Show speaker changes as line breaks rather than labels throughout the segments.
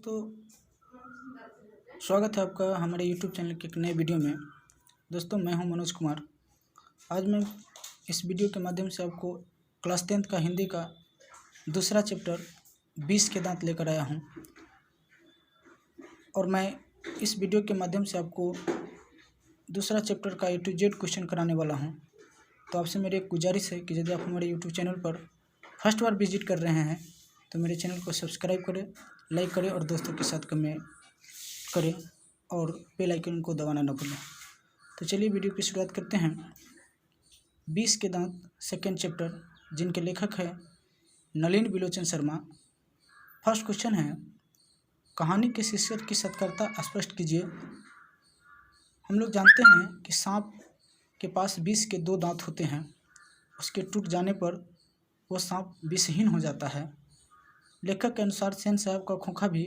दोस्तों, स्वागत है आपका हमारे YouTube चैनल के एक नए वीडियो में। दोस्तों, मैं हूं मनोज कुमार। आज मैं इस वीडियो के माध्यम से आपको क्लास 10th का हिंदी का दूसरा चैप्टर 20 के दांत लेकर आया हूं और मैं इस वीडियो के माध्यम से आपको दूसरा चैप्टर का A to Z क्वेश्चन कराने वाला हूं। तो आपसे मेरी एक गुजारिश है कि यदि आप हमारे YouTube चैनल पर फर्स्ट बार विजिट कर रहे हैं तो मेरे चैनल को सब्सक्राइब करें, लाइक करें और दोस्तों के साथ कमेंट करें और बेल आइकन को दबाना न भूलें। तो चलिए वीडियो की शुरुआत करते हैं। 20 के दांत सेकेंड चैप्टर, जिनके लेखक है नलिन बिलोचन शर्मा। फर्स्ट क्वेश्चन है, कहानी के शीर्षक की सत्कर्ता स्पष्ट कीजिए। हम लोग जानते हैं कि सांप के पास 20 के 2 दांत होते हैं। उसके टूट जाने पर वह सांप विषहीन हो जाता है। लेखक के अनुसार सेन साहब का खोखा भी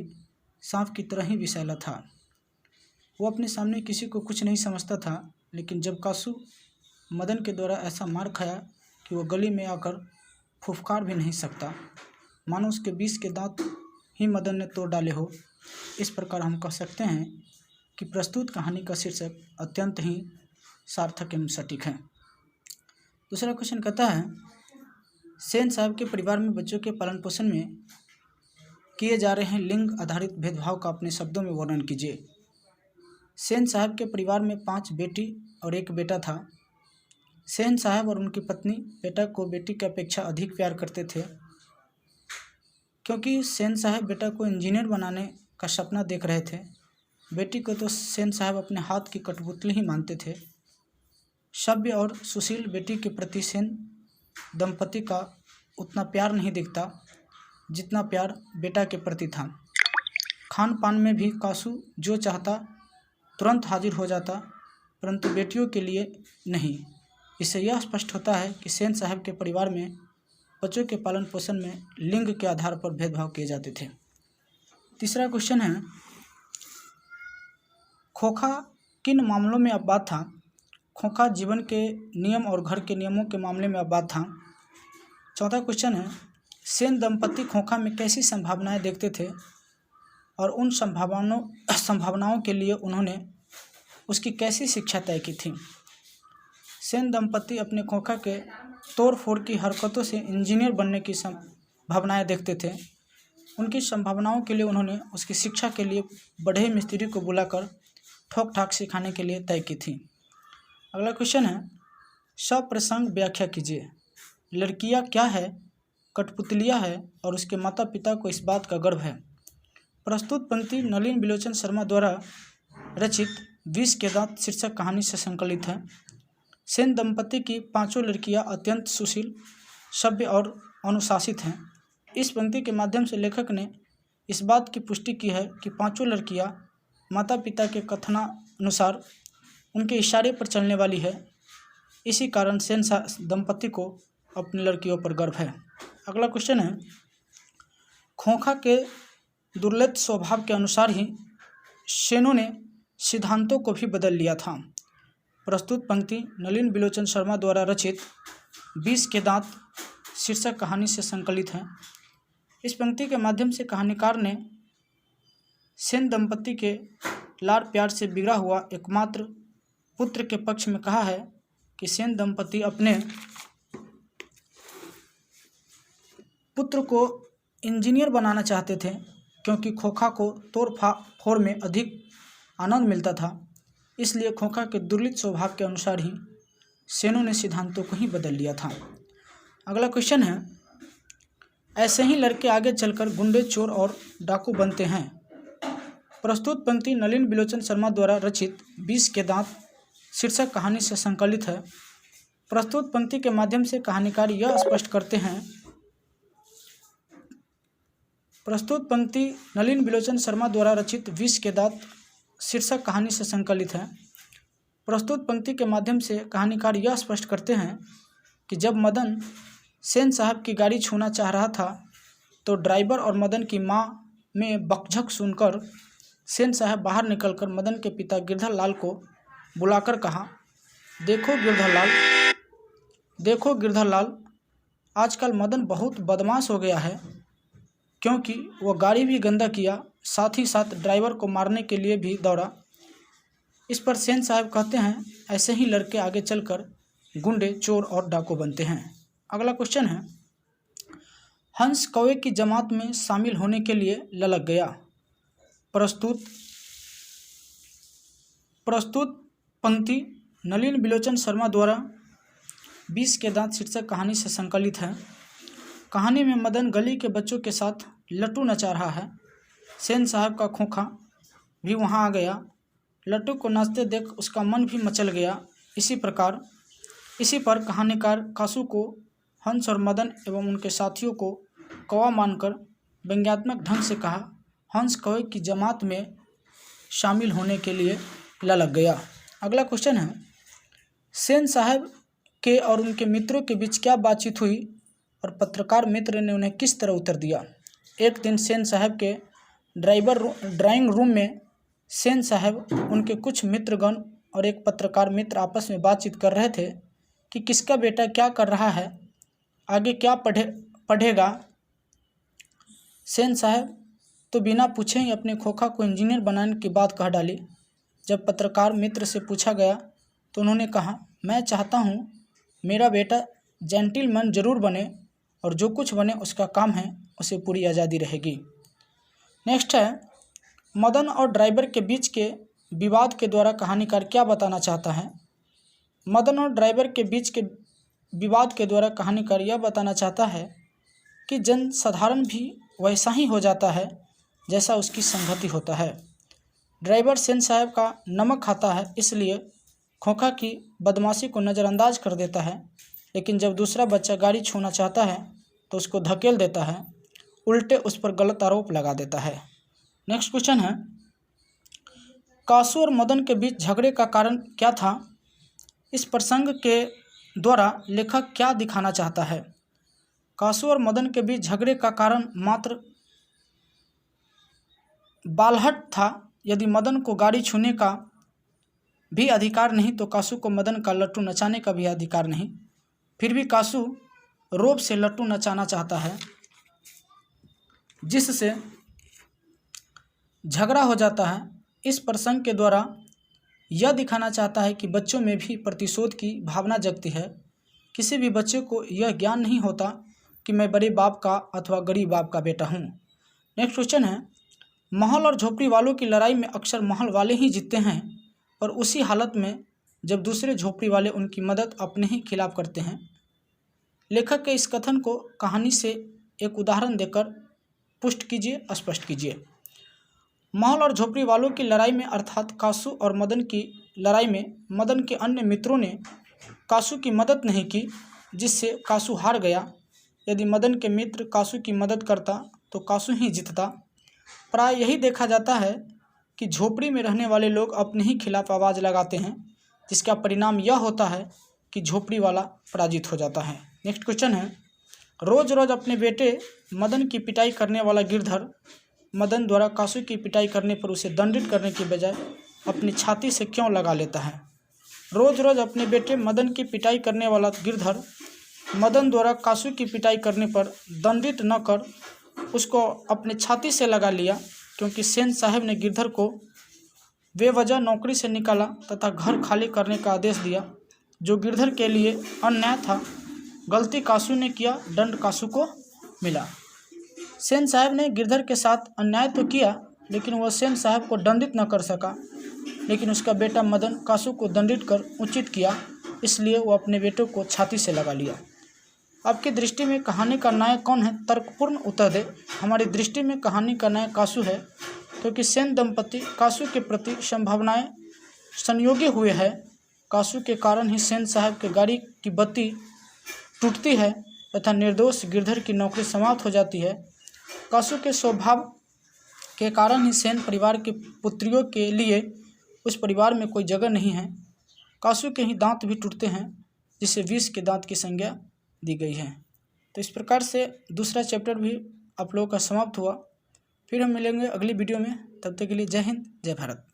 सांप की तरह ही विषैला था। वो अपने सामने किसी को कुछ नहीं समझता था, लेकिन जब कासू मदन के द्वारा ऐसा मार खाया कि वह गली में आकर फुफकार भी नहीं सकता, मानो उसके 20 के दांत ही मदन ने तोड़ डाले हो। इस प्रकार हम कह सकते हैं कि प्रस्तुत कहानी का शीर्षक अत्यंत ही सार्थक एवं सटीक है। दूसरा क्वेश्चन कहता है, सेन साहब के परिवार में बच्चों के पालन पोषण में किए जा रहे हैं लिंग आधारित भेदभाव का अपने शब्दों में वर्णन कीजिए। सेन साहब के परिवार में 5 बेटी और 1 बेटा था। सेन साहब और उनकी पत्नी बेटा को बेटी की अपेक्षा अधिक प्यार करते थे, क्योंकि सेन साहब बेटा को इंजीनियर बनाने का सपना देख रहे थे। बेटी को तो सेन साहब अपने हाथ की कठपुतली ही मानते थे। सभ्य और सुशील बेटी के प्रति सेन दंपति का उतना प्यार नहीं दिखता जितना प्यार बेटा के प्रति था। खान पान में भी कासू जो चाहता तुरंत हाजिर हो जाता, परंतु बेटियों के लिए नहीं। इससे यह स्पष्ट होता है कि सेन साहब के परिवार में बच्चों के पालन पोषण में लिंग के आधार पर भेदभाव किए जाते थे। तीसरा क्वेश्चन है, खोखा किन मामलों में अपवाद था? खोखा जीवन के नियम और घर के नियमों के मामले में अपवाद था। चौथा क्वेश्चन है, सेन दंपति खोखा में कैसी संभावनाएं देखते थे और उन संभावनाओं के लिए उन्होंने उसकी कैसी शिक्षा तय की थी? सेन दंपति अपने खोखा के तोड़ फोड़ की हरकतों से इंजीनियर बनने की संभावनाएं देखते थे। उनकी संभावनाओं के लिए उन्होंने उसकी शिक्षा के लिए बढ़े मिस्त्री को बुलाकर ठोक ठाक सिखाने के लिए तय की थी। अगला क्वेश्चन है, सप्रसंग व्याख्या कीजिए। लड़कियां क्या है, कठपुतलियां है और उसके माता पिता को इस बात का गर्व है। प्रस्तुत पंक्ति नलिन बिलोचन शर्मा द्वारा रचित 20 के दांत शीर्षक कहानी से संकलित है। सेन दंपति की 5 लड़कियां अत्यंत सुशील, सभ्य और अनुशासित हैं। इस पंक्ति के माध्यम से लेखक ने इस बात की पुष्टि की है कि 5 लड़कियां माता पिता के कथनानुसार उनके इशारे पर चलने वाली है। इसी कारण सेन दंपति को अपनी लड़कियों पर गर्व है। अगला क्वेश्चन है, खोखा के दुर्लभ स्वभाव के अनुसार ही सेनों ने सिद्धांतों को भी बदल लिया था। प्रस्तुत पंक्ति नलिन बिलोचन शर्मा द्वारा रचित 20 के दांत शीर्षक कहानी से संकलित है। इस पंक्ति के माध्यम से कहानीकार ने सेन दंपति के लाड़ प्यार से बिगड़ा हुआ एकमात्र पुत्र के पक्ष में कहा है कि सेन दंपति अपने पुत्र को इंजीनियर बनाना चाहते थे, क्योंकि खोखा को तोड़ फोड़ में अधिक आनंद मिलता था। इसलिए खोखा के दुर्लभ स्वभाव के अनुसार ही सेनों ने सिद्धांतों को ही बदल लिया था। अगला क्वेश्चन है, ऐसे ही लड़के आगे चलकर गुंडे, चोर और डाकू बनते हैं। प्रस्तुत पंक्ति नलिन बिलोचन शर्मा द्वारा रचित 20 के दांत शीर्षक कहानी से संकलित है। प्रस्तुत पंक्ति के माध्यम से कहानीकार यह स्पष्ट करते हैं। प्रस्तुत पंक्ति नलिन बिलोचन शर्मा द्वारा रचित 20 के दांत शीर्षक कहानी से संकलित है। प्रस्तुत पंक्ति के माध्यम से कहानीकार यह स्पष्ट करते हैं कि जब मदन सेन साहब की गाड़ी छूना चाह रहा था, तो ड्राइवर और मदन की मां में बकझक सुनकर सेन साहब बाहर निकलकर मदन के पिता गिरधर लाल को बुलाकर कहा, देखो गिरधर लाल, आजकल मदन बहुत बदमाश हो गया है। क्योंकि वह गाड़ी भी गंदा किया, साथ ही साथ ड्राइवर को मारने के लिए भी दौड़ा। इस पर सेन साहब कहते हैं, ऐसे ही लड़के आगे चलकर गुंडे, चोर और डाकू बनते हैं। अगला क्वेश्चन है, हंस कौवे की जमात में शामिल होने के लिए ललक गया। प्रस्तुत पंक्ति नलिन बिलोचन शर्मा द्वारा 20 के दांत शीर्षक कहानी से संकलित है। कहानी में मदन गली के बच्चों के साथ लट्टू नचा रहा है। सेन साहब का खोखा भी वहां आ गया। लट्टू को नाचते देख उसका मन भी मचल गया। इसी पर कहानीकार कासू को हंस और मदन एवं उनके साथियों को कौवा मानकर व्यंग्यात्मक ढंग से कहा, हंस कौवे की जमात में शामिल होने के लिए ललक गया। अगला क्वेश्चन है, सेन साहब के और उनके मित्रों के बीच क्या बातचीत हुई और पत्रकार मित्र ने उन्हें किस तरह उत्तर दिया। एक दिन सेन साहब के ड्राइंग रूम में सेन साहब, उनके कुछ मित्रगण और एक पत्रकार मित्र आपस में बातचीत कर रहे थे कि किसका बेटा क्या कर रहा है, आगे क्या पढ़ेगा। सेन साहब तो बिना पूछे ही अपने खोखा को इंजीनियर बनाने की बात कह डाली। जब पत्रकार मित्र से पूछा गया तो उन्होंने कहा, मैं चाहता हूँ मेरा बेटा जेंटिलमैन जरूर बने और जो कुछ बने उसका काम है, उसे पूरी आज़ादी रहेगी। नेक्स्ट है, मदन और ड्राइवर के बीच के विवाद के द्वारा कहानीकार क्या बताना चाहता है। मदन और ड्राइवर के बीच के विवाद के द्वारा कहानीकार यह बताना चाहता है कि जनसाधारण भी वैसा ही हो जाता है जैसा उसकी संगति होता है। ड्राइवर सेन साहब का नमक खाता है, इसलिए खोखा की बदमाशी को नज़रअंदाज कर देता है, लेकिन जब दूसरा बच्चा गाड़ी छूना चाहता है तो उसको धकेल देता है, उल्टे उस पर गलत आरोप लगा देता है। नेक्स्ट क्वेश्चन है, कासू और मदन के बीच झगड़े का कारण क्या था। इस प्रसंग के द्वारा लेखक क्या दिखाना चाहता है। कासू और मदन के बीच झगड़े का कारण मात्र बालहट था। यदि मदन को गाड़ी छूने का भी अधिकार नहीं तो कासू को मदन का लट्टू नचाने का भी अधिकार नहीं। फिर भी कासू रोब से लट्टू नचाना चाहता है, जिससे झगड़ा हो जाता है। इस प्रसंग के द्वारा यह दिखाना चाहता है कि बच्चों में भी प्रतिशोध की भावना जगती है। किसी भी बच्चे को यह ज्ञान नहीं होता कि मैं बड़े बाप का अथवा गरीब बाप का बेटा हूँ। नेक्स्ट क्वेश्चन है, महल और झोपड़ी वालों की लड़ाई में अक्सर महल वाले ही जीतते हैं, पर उसी हालत में जब दूसरे झोपड़ी वाले उनकी मदद अपने ही खिलाफ करते हैं। लेखक के इस कथन को कहानी से एक उदाहरण देकर पुष्ट कीजिए, स्पष्ट कीजिए। महल और झोपड़ी वालों की लड़ाई में अर्थात कासू और मदन की लड़ाई में मदन के अन्य मित्रों ने कासू की मदद नहीं की, जिससे कासू हार गया। यदि मदन के मित्र कासू की मदद करता तो कासू ही जीतता। प्राय यही देखा जाता है कि झोपड़ी में रहने वाले लोग अपने ही खिलाफ आवाज़ लगाते हैं, जिसका परिणाम यह होता है कि झोपड़ी वाला पराजित हो जाता है। नेक्स्ट क्वेश्चन है, रोज रोज अपने बेटे मदन की पिटाई करने वाला गिरधर मदन द्वारा कासू की पिटाई करने पर उसे दंडित करने की बजाय अपनी छाती से क्यों लगा लेता है। रोज रोज अपने बेटे मदन की पिटाई करने वाला गिरधर मदन द्वारा कासू की पिटाई करने पर दंडित न कर उसको अपनी छाती से लगा लिया, क्योंकि सेन साहब ने गिरधर को बेवजह नौकरी से निकाला तथा घर खाली करने का आदेश दिया, जो गिरधर के लिए अन्याय था। गलती कासू ने किया, दंड कासू को मिला। सेन साहब ने गिरधर के साथ अन्याय तो किया, लेकिन वह सेन साहब को दंडित न कर सका, लेकिन उसका बेटा मदन कासू को दंडित कर उचित किया, इसलिए वह अपने बेटे को छाती से लगा लिया। आपकी दृष्टि में कहानी का नायक कौन है? तर्कपूर्ण उत्तर दे। हमारी दृष्टि में कहानी का नायक कासू है, क्योंकि सेन दंपति कासू के प्रति संभावनाएं संयोगी हुए हैं। कासू के कारण ही सेन साहब के गाड़ी की बत्ती टूटती है तथा निर्दोष गिरधर की नौकरी समाप्त हो जाती है। कासू के स्वभाव के कारण ही सेन परिवार की पुत्रियों के लिए उस परिवार में कोई जगह नहीं है। कासू के ही दांत भी टूटते हैं, जिसे विष के दांत की संज्ञा दी गई है। तो इस प्रकार से दूसरा चैप्टर भी आप लोगों का समाप्त हुआ। फिर हम मिलेंगे अगली वीडियो में, तब तक के लिए जय हिंद, जय भारत।